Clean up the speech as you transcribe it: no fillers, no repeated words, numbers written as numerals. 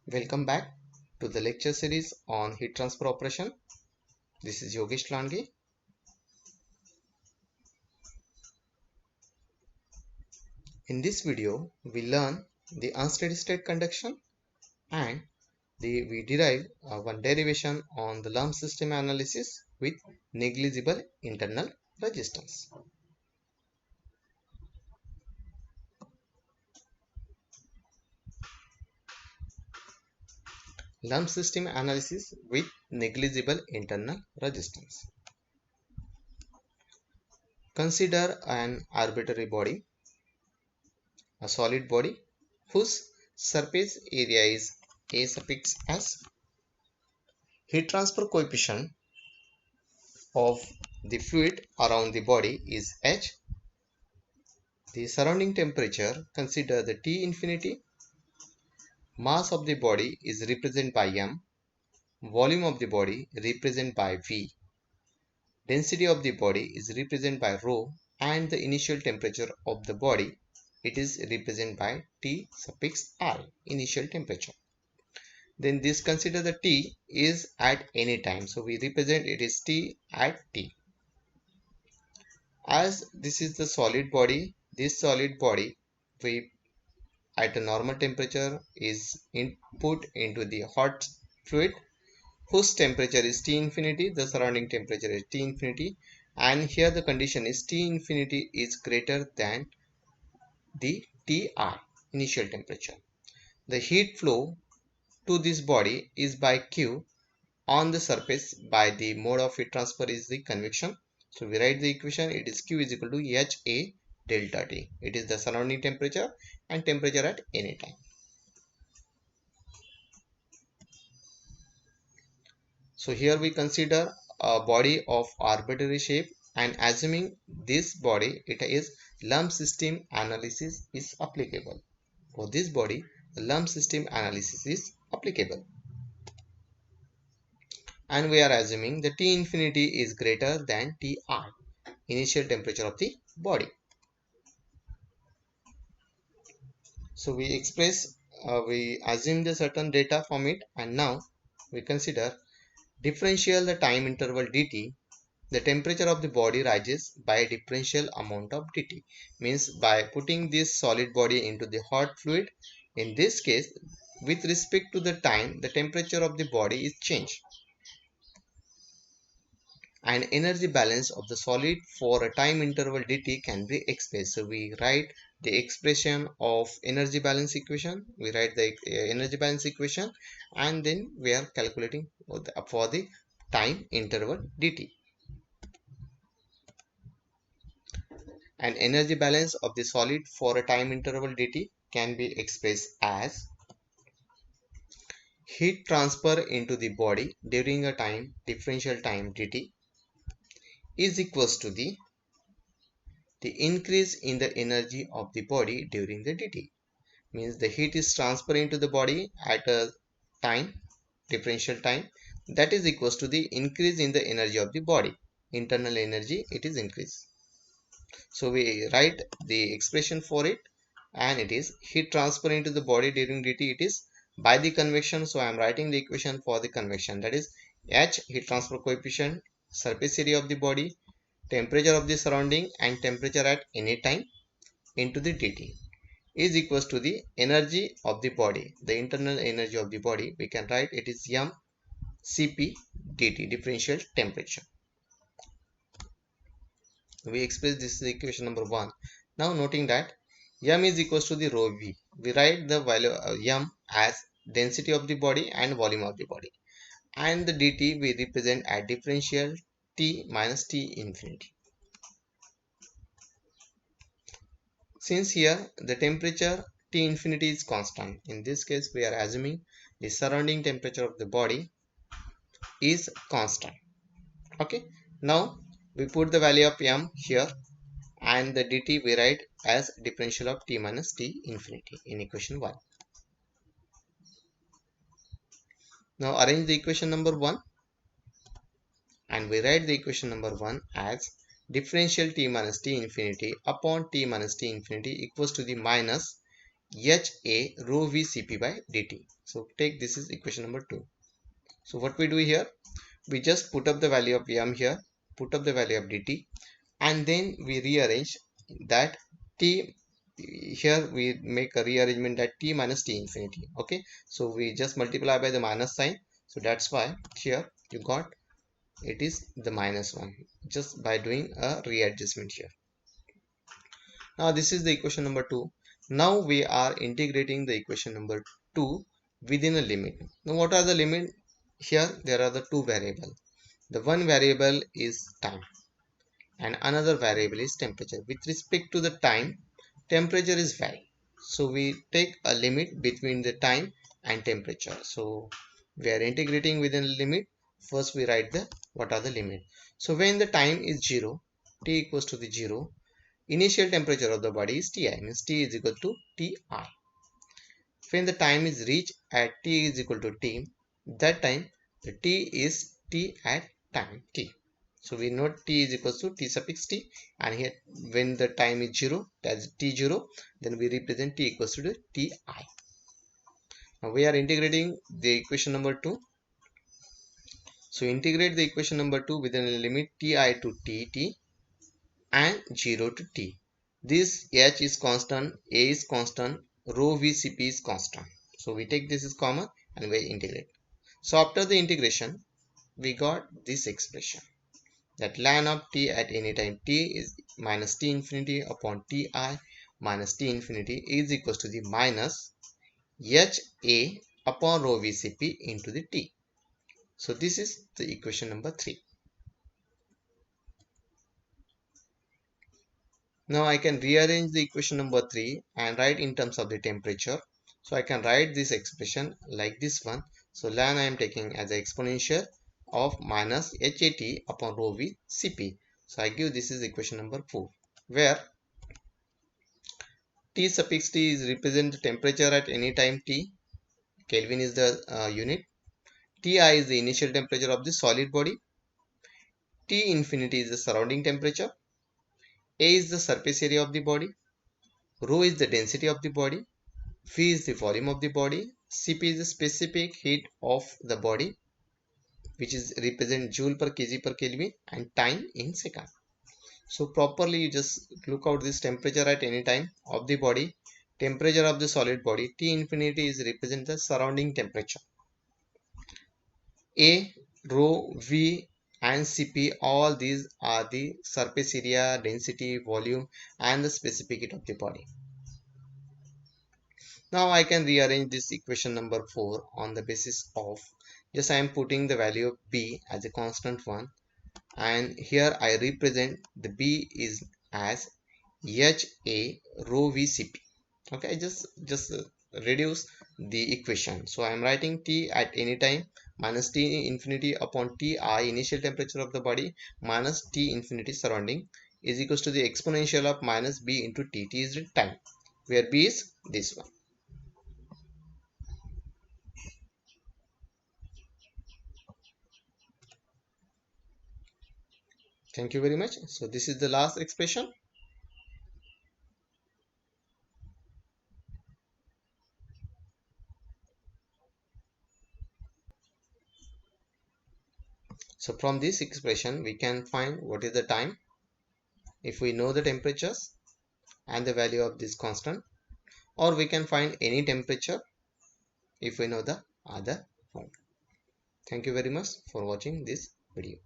Welcome back to the lecture series on heat transfer operation. This is Yogesh Lange. In this video, we learn the unsteady state conduction and we derive one derivation on the lump system analysis with negligible internal resistance. Lump system analysis with negligible internal resistance. Consider an arbitrary body, a solid body whose surface area is A suffix S. Heat transfer coefficient of the fluid around the body is H. The surrounding temperature, consider the T infinity. Mass of the body is represented by M. Volume of the body represented by V. Density of the body is represented by rho, and the initial temperature of the body, it is represented by T suffix I, initial temperature. Then this, consider the T is at any time, so we represent it is T at T. As this is the solid body, this solid body we at a normal temperature is input into the hot fluid whose temperature is T infinity, the surrounding temperature is T infinity, and here the condition is T infinity is greater than the Ti, initial temperature. The heat flow to this body is by Q on the surface by the mode of heat transfer is the convection. So we write the equation, it is Q is equal to HA delta T. It is the surrounding temperature and temperature at any time. So here we consider a body of arbitrary shape and assuming this body it is lump system analysis is applicable. For this body, the lump system analysis is applicable. And we are assuming the T infinity is greater than Ti, initial temperature of the body. So we assume the certain data from it, and now we consider differential the time interval dt. The temperature of the body rises by a differential amount of dt, means by putting this solid body into the hot fluid. In this case, with respect to the time, the temperature of the body is changed, and energy balance of the solid for a time interval dt can be expressed. So we write the expression of energy balance equation, energy balance equation, and then we are calculating for the time interval dt. And energy balance of the solid for a time interval dt can be expressed as heat transfer into the body during a time differential time dt is equals to the increase in the energy of the body during the dt. Means the heat is transferred into the body at a time differential time, that is equals to the increase in the energy of the body, internal energy, it is increased. So we write the expression for it, and it is heat transfer into the body during dt, it is by the convection. So I am writing the equation for the convection, that is H, heat transfer coefficient, surface area of the body, temperature of the surrounding, and temperature at any time into the dt is equals to the energy of the body, the internal energy of the body. We can write it is m cp dt, differential temperature. We express this is equation number 1. Now noting that m is equals to the rho v, we write the value m as density of the body and volume of the body, and the dt we represent at differential t minus t infinity. Since here the temperature T infinity is constant, in this case we are assuming the surrounding temperature of the body is constant. Okay, now we put the value of m here, and the dt we write as differential of T minus T infinity in equation 1. Now arrange the equation number 1, and we write the equation number 1 as differential T minus T infinity upon T minus T infinity equals to the minus HA rho V Cp by dt. So take this is equation number 2. So what we do here, we just put up the value of m here, put up the value of dt, and then we rearrange that t. Here we make a rearrangement that t minus t infinity. Okay, so we just multiply by the minus sign, so that's why here you got it is the minus 1 just by doing a readjustment here. Now this is the equation number 2. Now we are integrating the equation number 2 within a limit. Now what are the limit? Here there are the two variables. The one variable is time and another variable is temperature. With respect to the time, temperature is value. So we take a limit between the time and temperature. So we are integrating within a limit. First we write the what are the limit. So when the time is 0, t equals to the 0, initial temperature of the body is Ti, means T is equal to Ti. When the time is reached at T is equal to T, that time the T is T at time T. So we know T is equal to T suffix T, and here when the time is 0, that's T0, then we represent T equals to the Ti. Now we are integrating the equation number 2. So integrate the equation number 2 within a limit Ti to Tt and 0 to t. This h is constant, a is constant, rho vcp is constant. So we take this as common and we integrate. So after the integration, we got this expression that ln of t at any time t is minus t infinity upon ti minus t infinity is equals to the minus ha upon rho vcp into the t. So this is the equation number 3. Now I can rearrange the equation number 3 and write in terms of the temperature. So I can write this expression like this one. So ln I am taking as an exponential of minus HAT upon rho V Cp. So I give this is equation number 4, where T suffix T is represent the temperature at any time T. Kelvin is the unit. Ti is the initial temperature of the solid body. T infinity is the surrounding temperature. A is the surface area of the body. Rho is the density of the body. V is the volume of the body. Cp is the specific heat of the body, which is represent joule per kg per Kelvin, and time in second. So properly you just look out this temperature at any time of the body, temperature of the solid body. T infinity is represent the surrounding temperature. A, rho, V and Cp, all these are the surface area, density, volume and the specific heat of the body. Now I can rearrange this equation number 4 on the basis of just I am putting the value of b as a constant one, and here I represent the b is as HA rho VCP. Okay, I just reduce the equation. So I am writing T at any time minus T infinity upon Ti initial temperature of the body minus T infinity surrounding is equals to the exponential of minus b into T. T is the time, where b is this one. Thank you very much. So this is the last expression. So from this expression, we can find what is the time if we know the temperatures and the value of this constant, or we can find any temperature if we know the other one. Thank you very much for watching this video.